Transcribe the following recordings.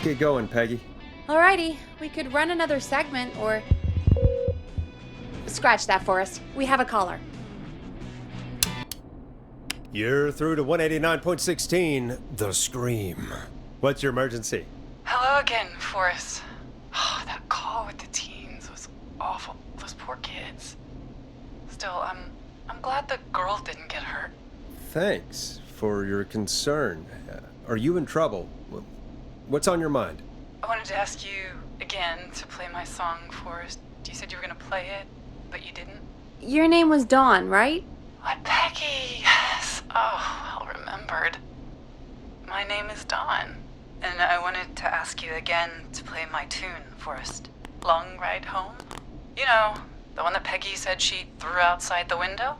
get going, Peggy. Alrighty, we could run another segment or... Scratch that, Forrest. We have a caller. You're through to 189.16, The Scream. What's your emergency? Hello again, Forrest. Oh, that call with the teens was awful. Those poor kids. Still, I'm glad the girl didn't get hurt. Thanks for your concern. Are you in trouble? What's on your mind? I wanted to ask you again to play my song, Forrest. You said you were gonna play it, but you didn't. Your name was Dawn, right? What, Peggy? Yes. Oh, well remembered. My name is Dawn, and I wanted to ask you again to play my tune, Forrest. Long Ride Home? You know, the one that Peggy said she threw outside the window?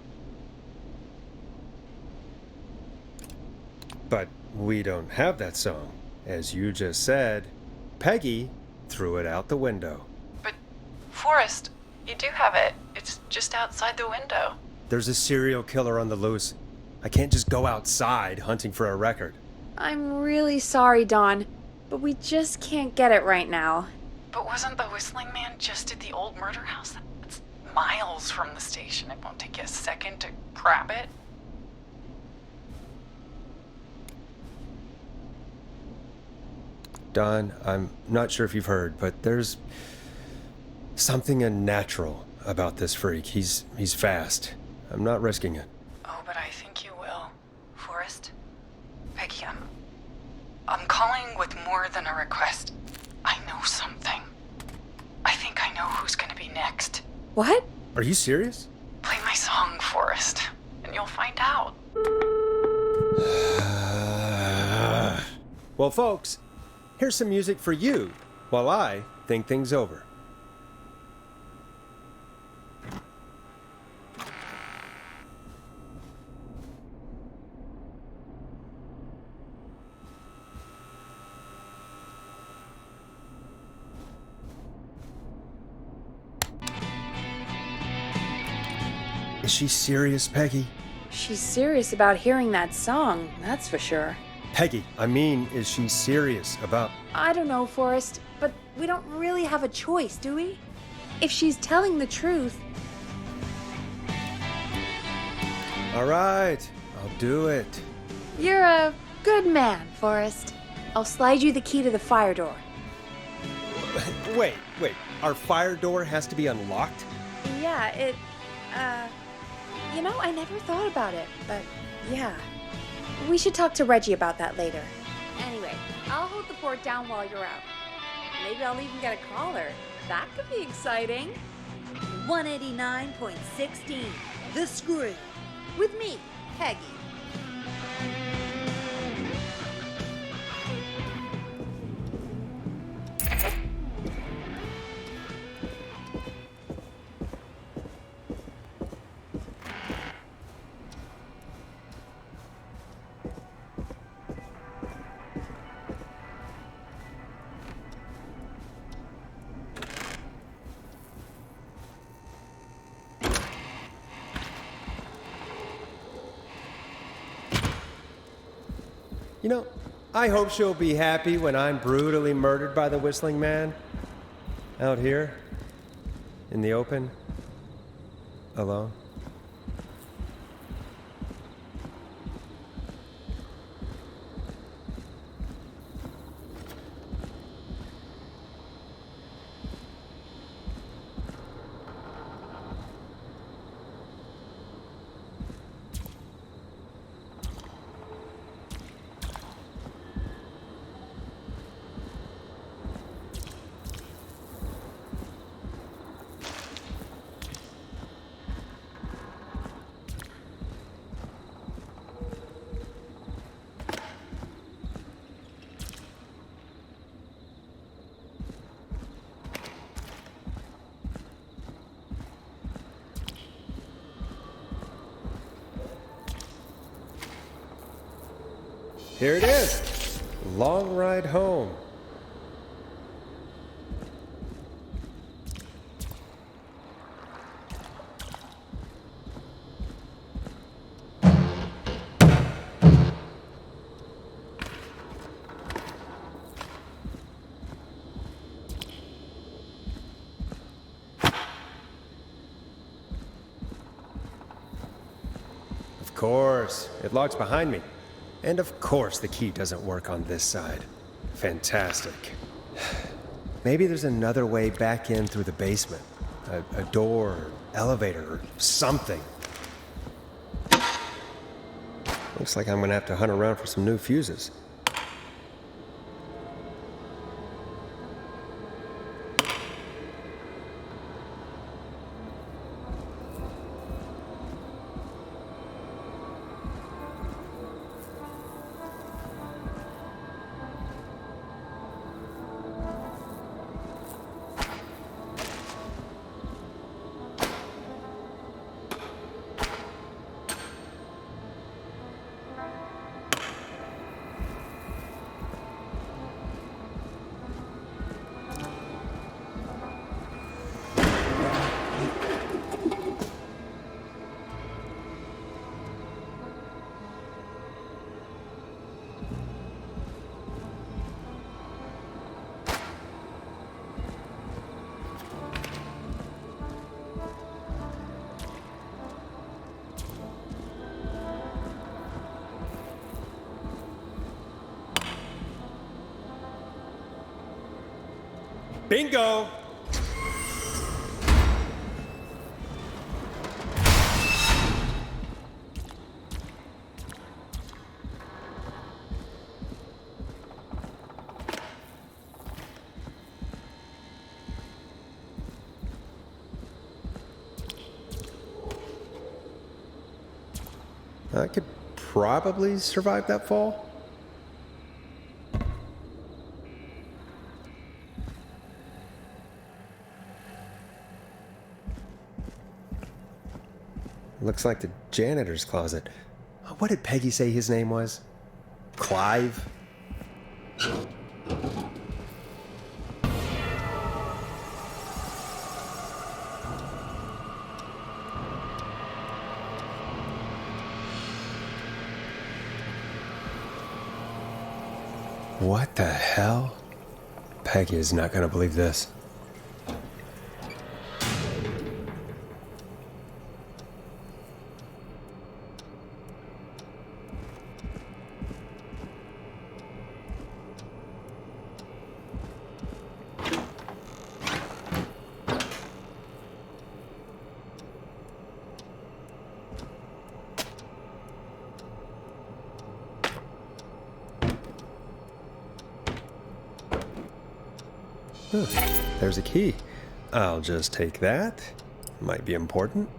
But we don't have that song. As you just said, Peggy threw it out the window. But, Forrest, you do have it. It's just outside the window. There's a serial killer on the loose. I can't just go outside hunting for a record. I'm really sorry, Dawn, but we just can't get it right now. But wasn't the Whistling Man just at the old murder house? That's miles from the station. It won't take you a second to grab it. Don, I'm not sure if you've heard, but there's something unnatural about this freak. He's fast. I'm not risking it. Oh, but I think you will, Forrest. Peggy, I'm calling with more than a request. I know something. I think I know who's gonna be next. What? Are you serious? Play my song, Forrest, and you'll find out. Well, folks, here's some music for you while I think things over. Is she serious, Peggy? She's serious about hearing that song, that's for sure. Peggy, I mean, is she serious about... I don't know, Forrest, but we don't really have a choice, do we? If she's telling the truth... All right, I'll do it. You're a good man, Forrest. I'll slide you the key to the fire door. Wait. Our fire door has to be unlocked? Yeah, You know, I never thought about it, but yeah. We should talk to Reggie about that later. Anyway, I'll hold the fort down while you're out. Maybe I'll even get a caller. That could be exciting. 189.16, The Scream. With me, Peggy. You know, I hope she'll be happy when I'm brutally murdered by the Whistling Man. Out here, in the open, alone. Here it is. Long Ride Home. course. It locks behind me. And of course the key doesn't work on this side. Fantastic. Maybe there's another way back in through the basement. A door, elevator, or something. Looks like I'm gonna have to hunt around for some new fuses. Bingo! I could probably survive that fall. Looks like the janitor's closet. What did Peggy say his name was? Clive? What the hell? Peggy is not gonna believe this. There's a key. I'll just take that. Might be important.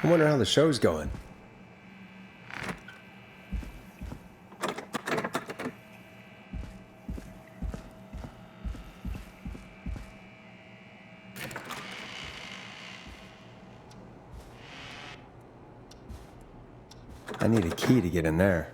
I wonder how the show's going. I need a key to get in there.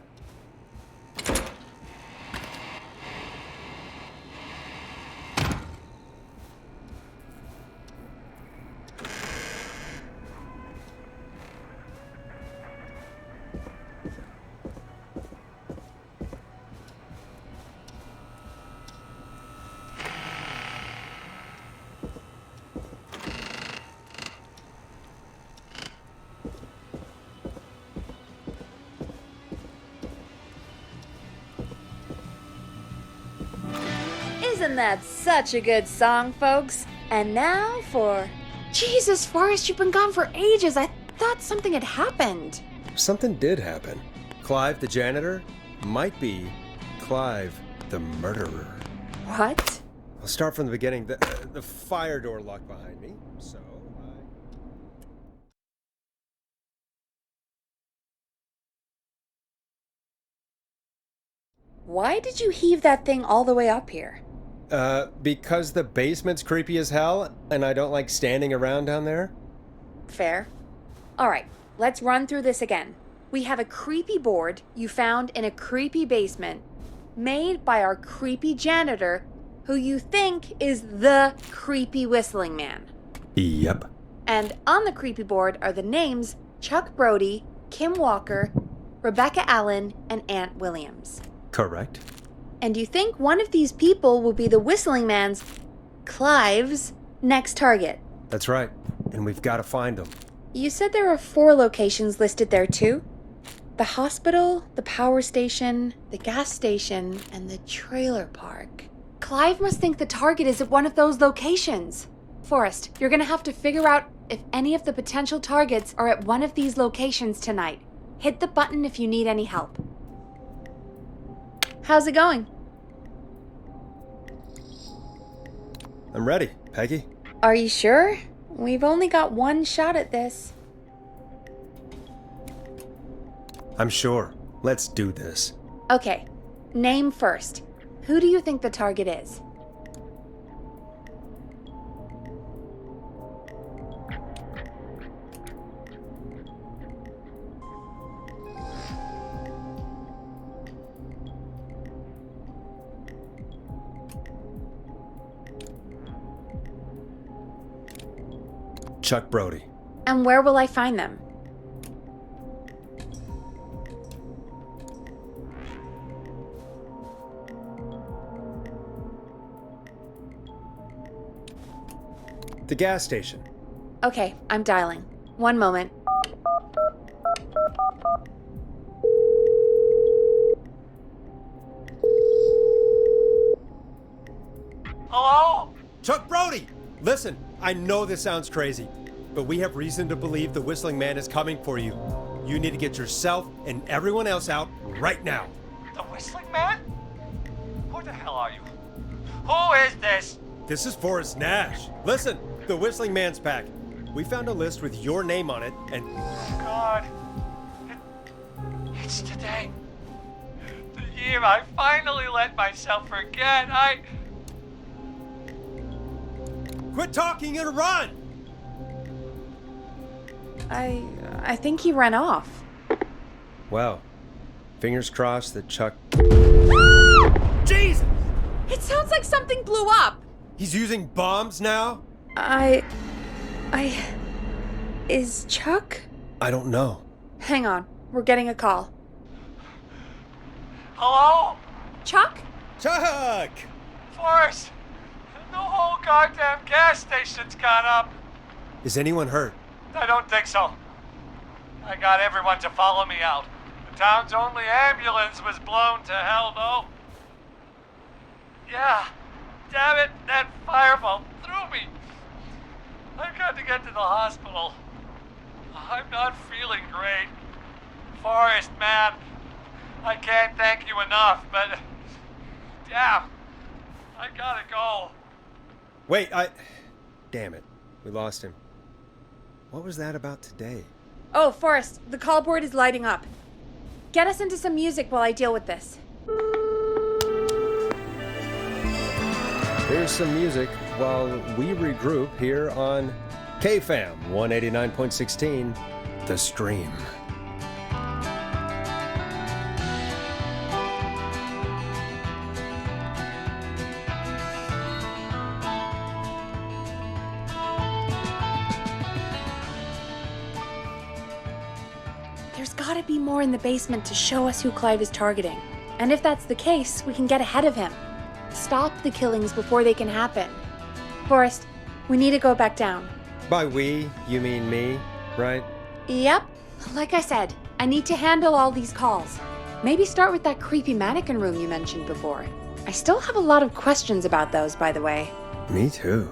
Isn't that such a good song, folks? And now for... Jesus, Forrest, you've been gone for ages. I thought something had happened. Something did happen. Clive, the janitor, might be Clive, the murderer. What? I'll start from the beginning. The fire door locked behind me, so Why did you heave that thing all the way up here? because the basement's creepy as hell, and I don't like standing around down there. Fair. Alright, let's run through this again. We have a creepy board you found in a creepy basement, made by our creepy janitor, who you think is the creepy whistling man. Yep. And on the creepy board are the names Chuck Brody, Kim Walker, Rebecca Allen, and Aunt Williams. Correct. And you think one of these people will be the whistling man's, Clive's, next target. That's right. And we've got to find them. You said there are 4 locations listed there too? The hospital, the power station, the gas station, and the trailer park. Clive must think the target is at one of those locations. Forrest, you're gonna have to figure out if any of the potential targets are at one of these locations tonight. Hit the button if you need any help. How's it going? I'm ready, Peggy. Are you sure? We've only got one shot at this. I'm sure. Let's do this. Okay, name first. Who do you think the target is? Chuck Brody. And where will I find them? The gas station. Okay, I'm dialing. One moment. Hello? Chuck Brody! Listen, I know this sounds crazy, but we have reason to believe the whistling man is coming for you. You need to get yourself and everyone else out right now. The whistling man? Who the hell are you? Who is this? This is Forrest Nash. Listen, the whistling man's back. We found a list with your name on it, and God. It's today. The year I finally let myself forget. quit talking and run! I think he ran off. Well, fingers crossed that Chuck... Jesus! It sounds like something blew up! He's using bombs now? Is Chuck? I don't know. Hang on, we're getting a call. Hello? Chuck? Chuck! Forrest! The whole goddamn gas station's gone up. Is anyone hurt? I don't think so. I got everyone to follow me out. The town's only ambulance was blown to hell, though. Yeah. Damn it, that fireball threw me. I've got to get to the hospital. I'm not feeling great. Forrest, man, I can't thank you enough, but... Damn, I gotta go. Wait, Damn it. We lost him. What was that about today? Oh, Forrest, the call board is lighting up. Get us into some music while I deal with this. Here's some music while we regroup here on KFAM 189.16, The Stream. There's gotta be more in the basement to show us who Clive is targeting. And if that's the case, we can get ahead of him. Stop the killings before they can happen. Forrest, we need to go back down. By we, you mean me, right? Yep. Like I said, I need to handle all these calls. Maybe start with that creepy mannequin room you mentioned before. I still have a lot of questions about those, by the way. Me too.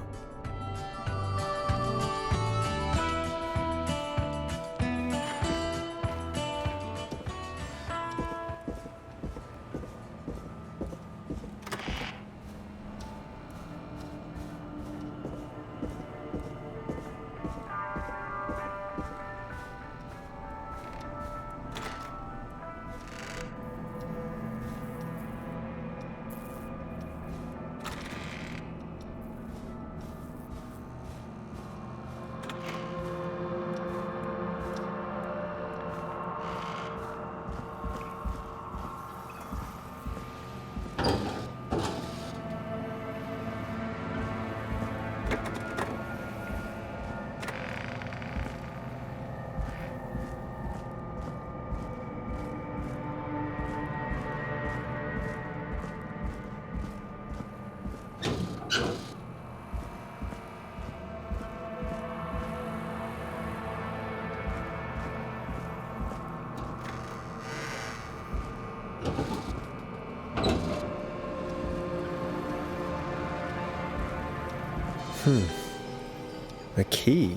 The key?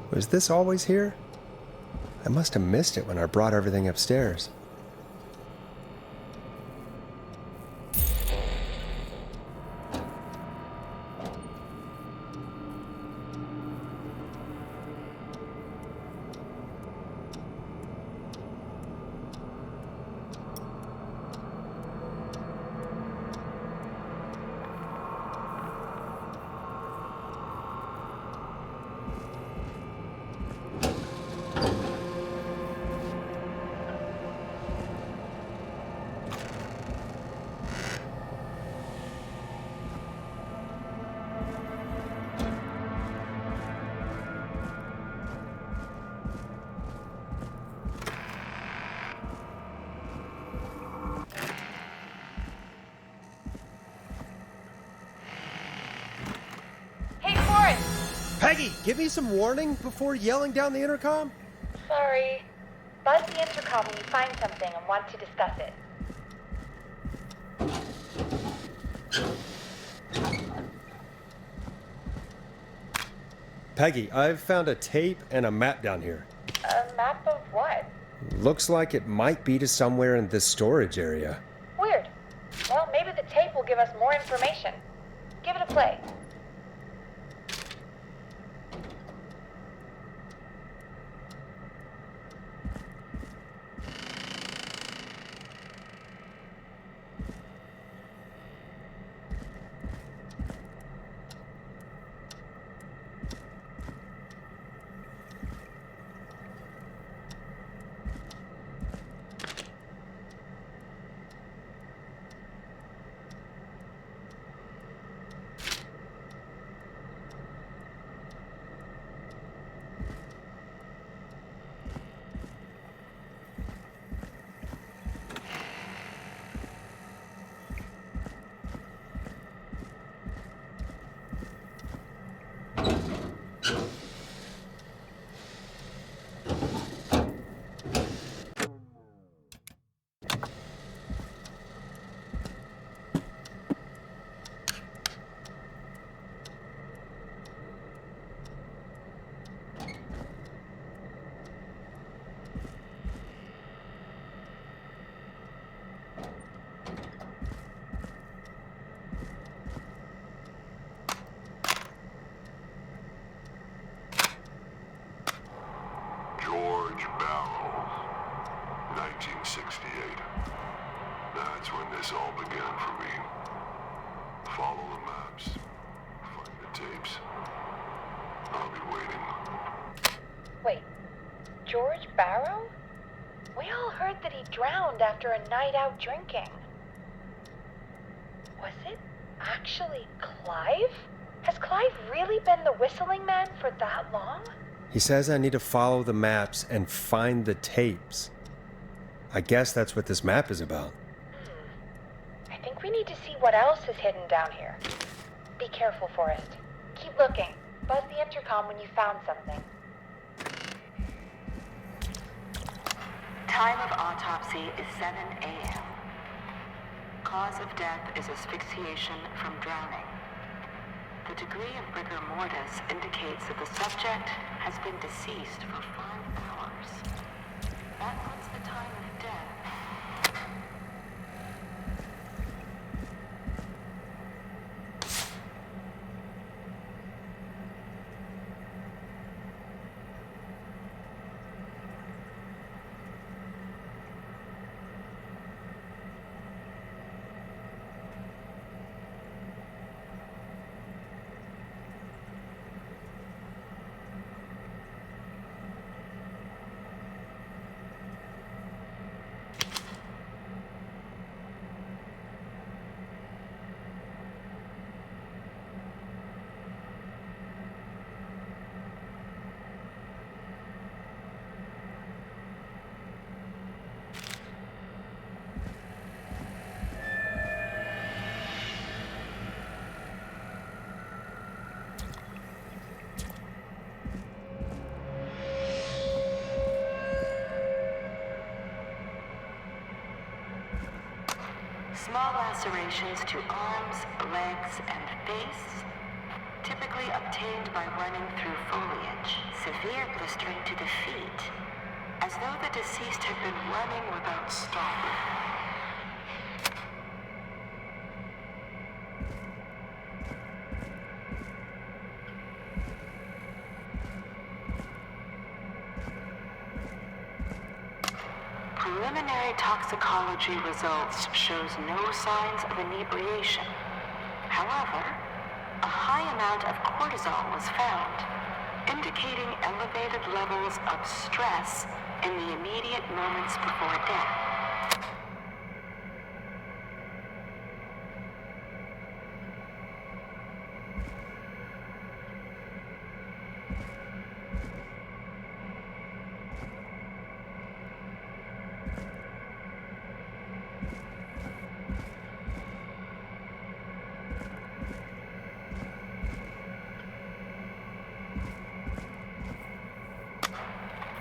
Was this always here? I must have missed it when I brought everything upstairs. Peggy, give me some warning before yelling down the intercom? Sorry. Buzz the intercom when you find something and want to discuss it. Peggy, I've found a tape and a map down here. A map of what? Looks like it might be to somewhere in this storage area. Weird. Well, maybe the tape will give us more information. Give it a play. That's when this all began for me. Follow the maps. Find the tapes. I'll be waiting. Wait, George Barrow? We all heard that he drowned after a night out drinking. Was it actually Clive? Has Clive really been the whistling man for that long? He says I need to follow the maps and find the tapes. I guess that's what this map is about. I think we need to see what else is hidden down here. Be careful, Forrest. Keep looking. Buzz the intercom when you found something. Time of autopsy is 7 a.m. cause of death is asphyxiation from drowning. The degree of rigor mortis indicates that the subject has been deceased for 5 hours. That puts the time of death. Small lacerations to arms, legs, and face, typically obtained by running through foliage. Severe blistering to the feet, as though the deceased had been running without stopping. Preliminary toxicology results shows no signs of inebriation. However, a high amount of cortisol was found, indicating elevated levels of stress in the immediate moments before death.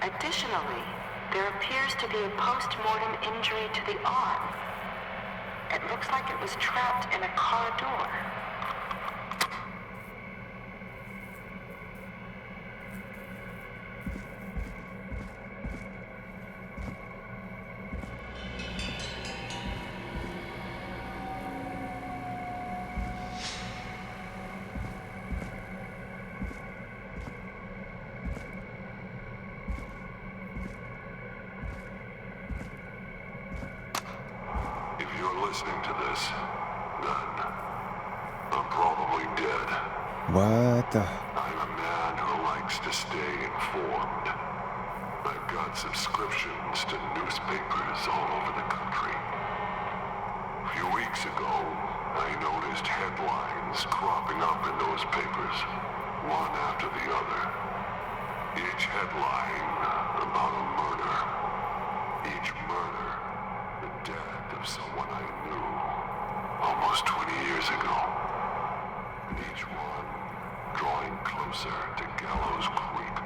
Additionally, there appears to be a post-mortem injury to the arm. It looks like it was trapped in a car door. Listening to this, then I'm probably dead. What the? I'm a man who likes to stay informed. I've got subscriptions to newspapers all over the country. A few weeks ago, I noticed headlines cropping up in those papers, one after the other. Each headline about a murder. Each murder, the death of someone I knew almost 20 years ago. And each one drawing closer to Gallows Creek,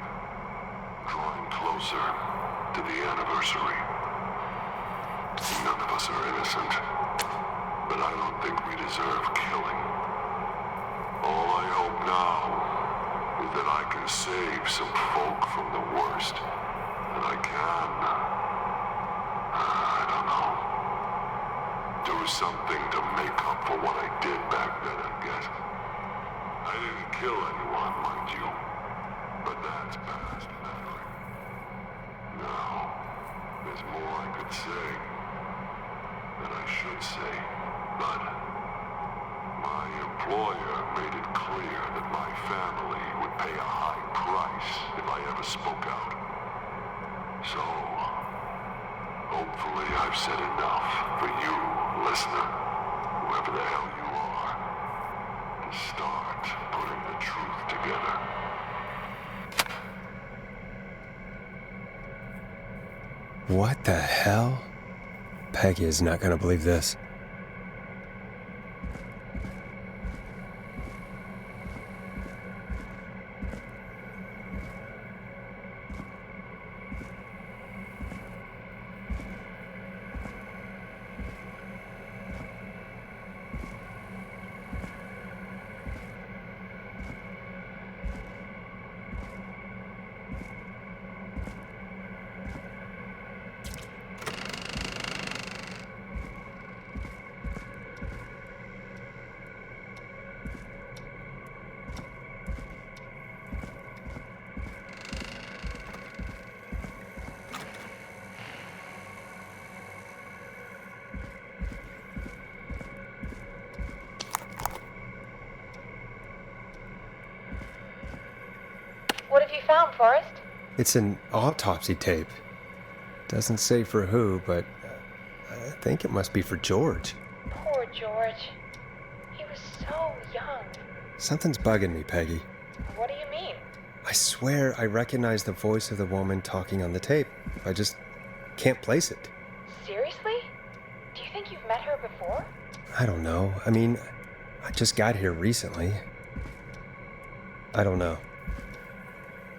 drawing closer to the anniversary. None of us are innocent, but I don't think we deserve killing. All I hope now is that I can save some folk from the worst, and I can. I don't know. Do something to make up for what I did back then, I guess. I didn't kill anyone, mind you, but that's past memory. Now, there's more I could say, that I should say, but my employer made it clear that my family would pay a high price if I ever spoke out. So, hopefully I've said enough for you, listener, whoever the hell you are, to start putting the truth together. What the hell? Peggy is not gonna believe this. you found, Forrest? It's an autopsy tape. Doesn't say for who, but I think it must be for George. Poor George. He was so young. Something's bugging me, Peggy. What do you mean? I swear I recognize the voice of the woman talking on the tape. I just can't place it. Seriously? Do you think you've met her before? I don't know. I mean, I just got here recently. I don't know.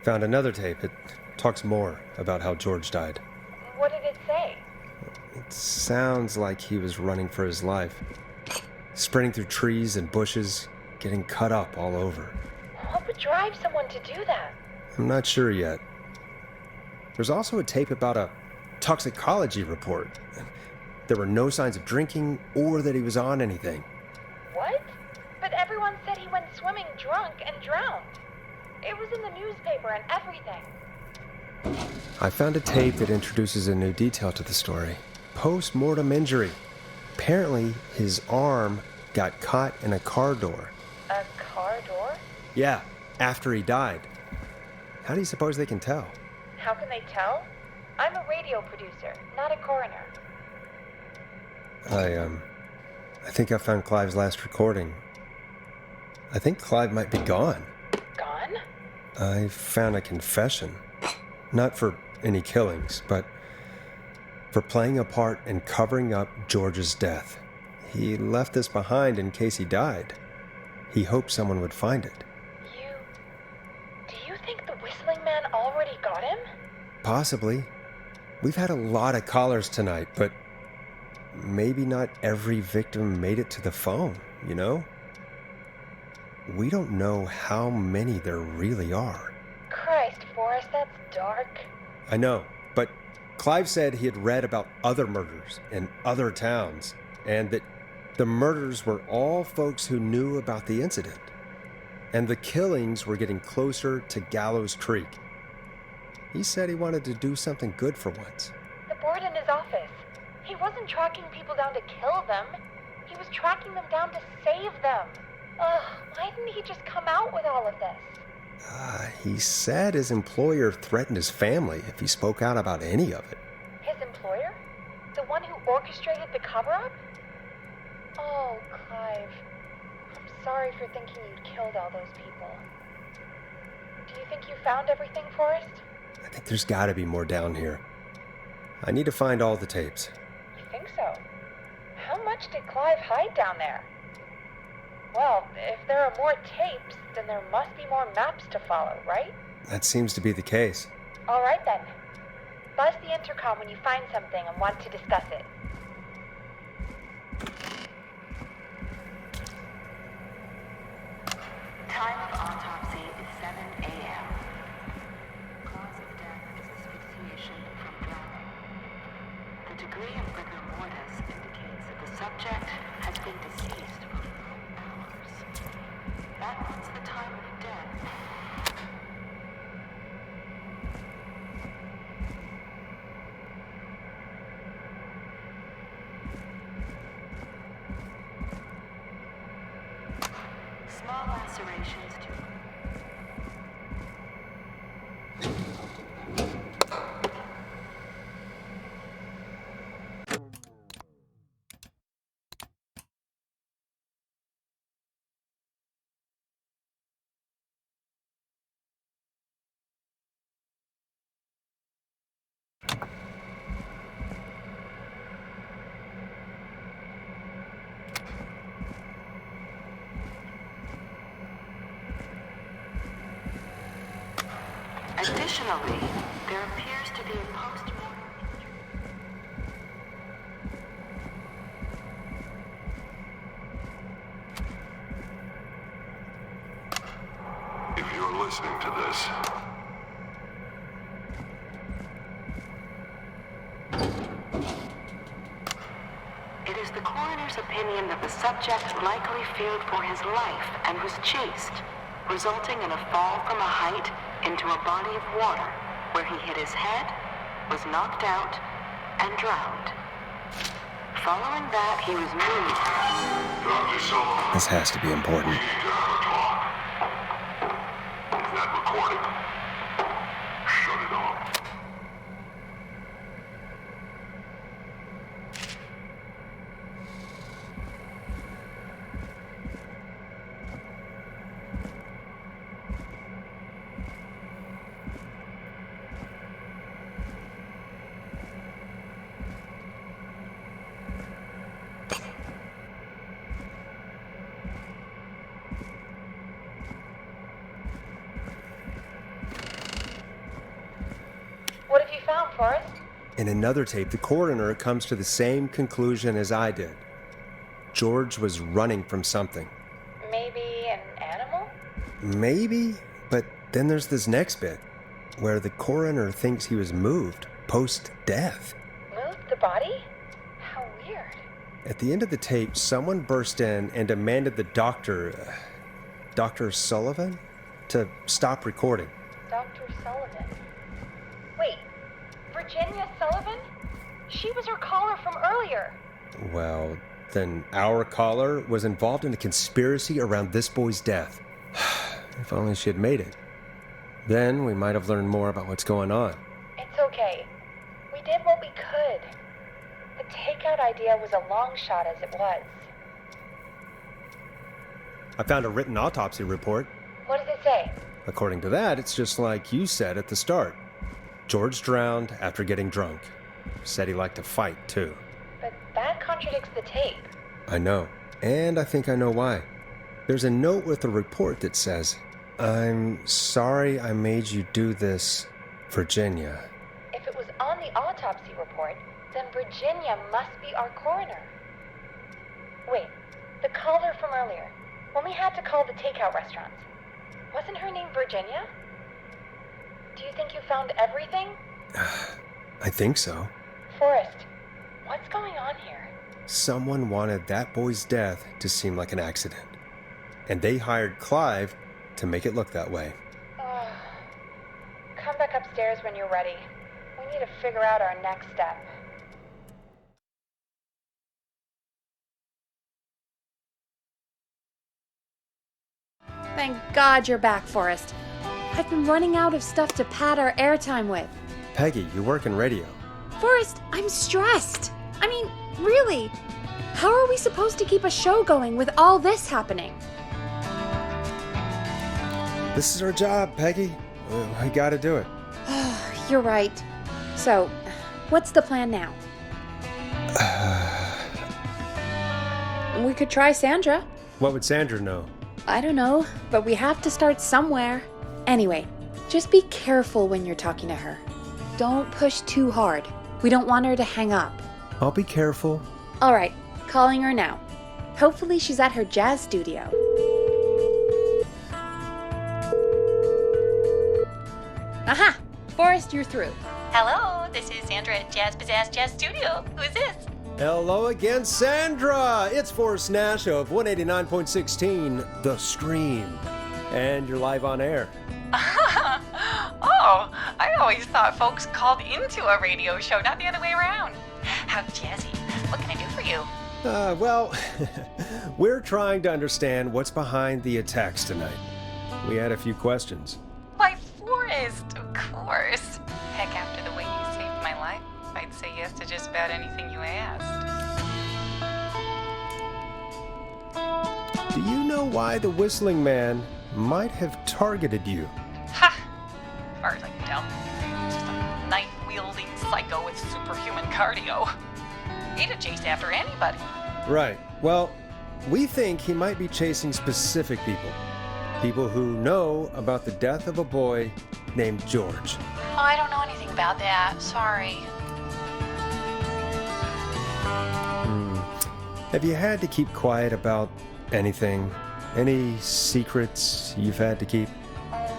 Found another tape. It talks more about how George died. What did it say? It sounds like he was running for his life. Sprinting through trees and bushes, getting cut up all over. What would drive someone to do that? I'm not sure yet. There's also a tape about a toxicology report. There were no signs of drinking or that he was on anything. What? But everyone said he went swimming drunk and drowned. It was in the newspaper and everything. I found a tape that introduces a new detail to the story. Post-mortem injury. Apparently, his arm got caught in a car door. A car door? Yeah, after he died. How do you suppose they can tell? How can they tell? I'm a radio producer, not a coroner. I think I found Clive's last recording. I think Clive might be gone. Gone? I found a confession. Not for any killings, but for playing a part in covering up George's death. He left this behind in case he died. He hoped someone would find it. Do you think the whistling man already got him? Possibly. We've had a lot of callers tonight, but maybe not every victim made it to the phone, you know? We don't know how many there really are. Christ, Forrest, that's dark. I know, but Clive said he had read about other murders in other towns, and that the murders were all folks who knew about the incident. And the killings were getting closer to Gallows Creek. He said he wanted to do something good for once. The board in his office. He wasn't tracking people down to kill them. He was tracking them down to save them. Ugh, why didn't he just come out with all of this? He said his employer threatened his family if he spoke out about any of it. His employer? The one who orchestrated the cover-up? Oh, Clive. I'm sorry for thinking you'd killed all those people. Do you think you found everything, Forrest? I think there's gotta be more down here. I need to find all the tapes. You think so? How much did Clive hide down there? Well, if there are more tapes, then there must be more maps to follow, right? That seems to be the case. All right, then. Buzz the intercom when you find something and want to discuss it. Time of autopsy is 7 a.m. Cause of death is asphyxiation from drowning. The degree of rigor mortis indicates that the subject has been deceased for 4 hours. That means the time of death. Small lacerations to Additionally, there appears to be a post-mortem injury. If you're listening to this, It is the coroner's opinion that the subject likely feared for his life and was chased, resulting in a fall from a height into a body of water, where he hit his head, was knocked out, and drowned. Following that, he was moved. Dr. Solo, This has to be important. we need to have a talk. Is that recorded? What have you found, Forrest? In another tape, the coroner comes to the same conclusion as I did. George was running from something. Maybe an animal? Maybe, but then there's this next bit, where the coroner thinks he was moved post-death. Moved the body? How weird. At the end of the tape, someone burst in and demanded the doctor, Dr. Sullivan, to stop recording. Dr. Sullivan. Wait, Virginia Sullivan? She was her caller from earlier. Well, then our caller was involved in a conspiracy around this boy's death. If only she had made it. Then we might have learned more about what's going on. It's okay. We did what we could. The takeout idea was a long shot as it was. I found a written autopsy report. What does it say? According to that, it's just like you said at the start. George drowned after getting drunk. Said he liked to fight, too. But that contradicts the tape. I know. And I think I know why. There's a note with the report that says, "I'm sorry I made you do this, Virginia." If it was on the autopsy report, then Virginia must be our coroner. Wait, the caller from earlier, when we had to call the takeout restaurants, wasn't her name Virginia? Do you think you found everything? I think so. Forrest, what's going on here? Someone wanted that boy's death to seem like an accident. And they hired Clive to make it look that way. Come back upstairs when you're ready. We need to figure out our next step. Thank God you're back, Forrest. I've been running out of stuff to pad our airtime with. Peggy, you work in radio. Forrest, I'm stressed. I mean, really. How are we supposed to keep a show going with all this happening? This is our job, Peggy. We gotta do it. You're right. So, what's the plan now? We could try Sandra. What would Sandra know? I don't know, but we have to start somewhere. Anyway, just be careful when you're talking to her. Don't push too hard. We don't want her to hang up. I'll be careful. All right, calling her now. Hopefully she's at her jazz studio. Aha! Forrest, you're through. Hello, this is Sandra at Jazz Pizzazz Jazz Studio. Who is this? Hello again, Sandra! It's Forrest Nash of 189.16, The Scream. And you're live on air. Oh, I always thought folks called into a radio show, not the other way around. How jazzy. What can I do for you? Well, we're trying to understand what's behind the attacks tonight. We had a few questions. Why, Forrest, of course. Heck, after the way you saved my life, I'd say yes to just about anything you asked. Do you know why the Whistling Man might have targeted you? Ha! As far as I can tell, he's just a knife-wielding psycho with superhuman cardio. He'd chase after anybody. Right. Well, we think he might be chasing specific people. People who know about the death of a boy named George. Oh, I don't know anything about that. Sorry. Have you had to keep quiet about anything? Any secrets you've had to keep?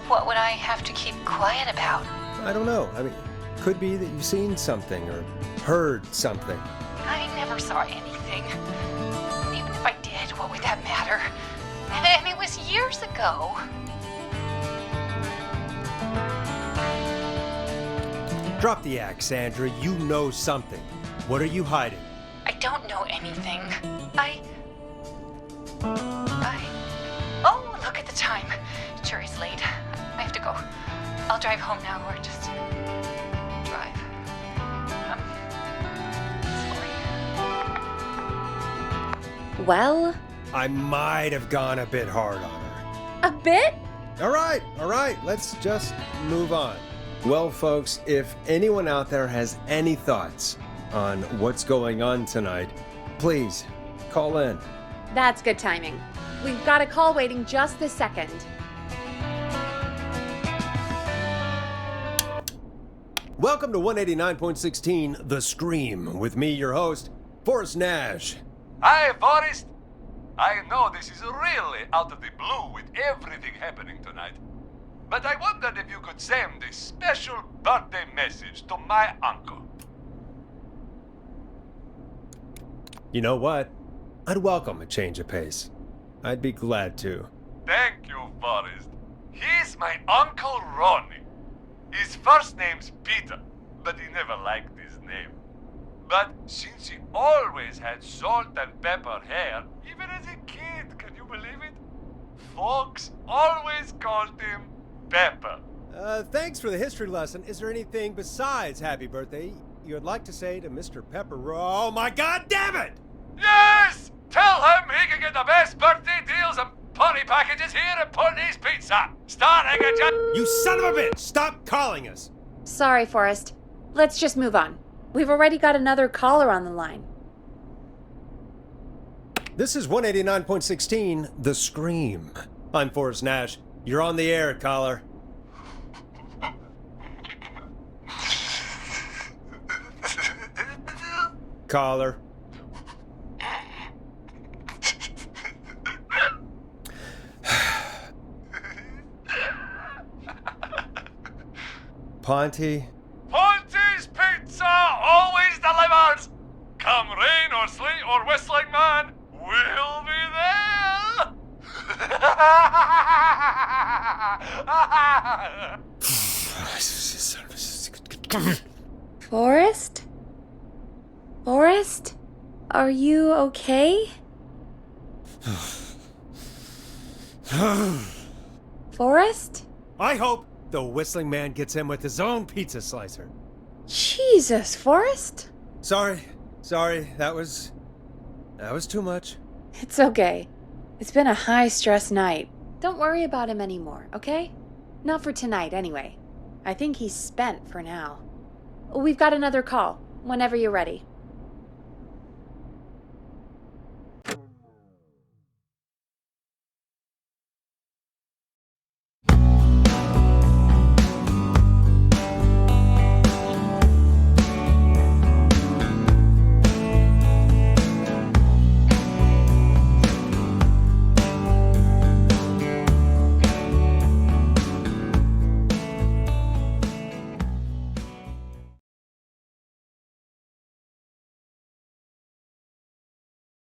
What would I have to keep quiet about? I don't know. I mean, could be that you've seen something or heard something. I never saw anything. Even if I did, what would that matter? And it was years ago. Drop the act, Sandra. You know something. What are you hiding? I don't know anything. Oh, look at the time. It sure is late. I have to go. I'll drive home now, or just drive. Sorry. Well, I might have gone a bit hard on her. a bit? All right. Let's just move on. Well, folks, if anyone out there has any thoughts on what's going on tonight, please call in. That's good timing. We've got a call waiting just this second. Welcome to 189.16 The Scream, with me, your host, Forrest Nash. Hi, Forrest. I know this is really out of the blue with everything happening tonight, but I wondered if you could send a special birthday message to my uncle. You know what? I'd welcome a change of pace. I'd be glad to. Thank you, Forrest. He's my Uncle Ronnie. His first name's Peter, but he never liked his name. But since he always had salt and pepper hair, even as a kid, can you believe it? Folks always called him Pepper. Thanks for the history lesson. Is there anything besides happy birthday you would like to say to Mr. Pepper? Oh my god damn it! Yes! Tell him he can get the best birthday deals and party packages here at Putney's Pizza. Starting at You son of a bitch! Stop calling us! Sorry, Forrest. Let's just move on. We've already got another caller on the line. This is 189.16 The Scream. I'm Forrest Nash. You're on the air, caller. Caller. Ponty. Ponty's Pizza always delivers. Come rain or sleet or whistling man, we'll be there. Forrest? Forrest? Are you okay? Forrest? I hope the whistling man gets in with his own pizza slicer. Jesus, Forrest? Sorry, that was too much. It's okay. It's been a high-stress night. Don't worry about him anymore, okay? Not for tonight, anyway. I think he's spent for now. We've got another call, whenever you're ready.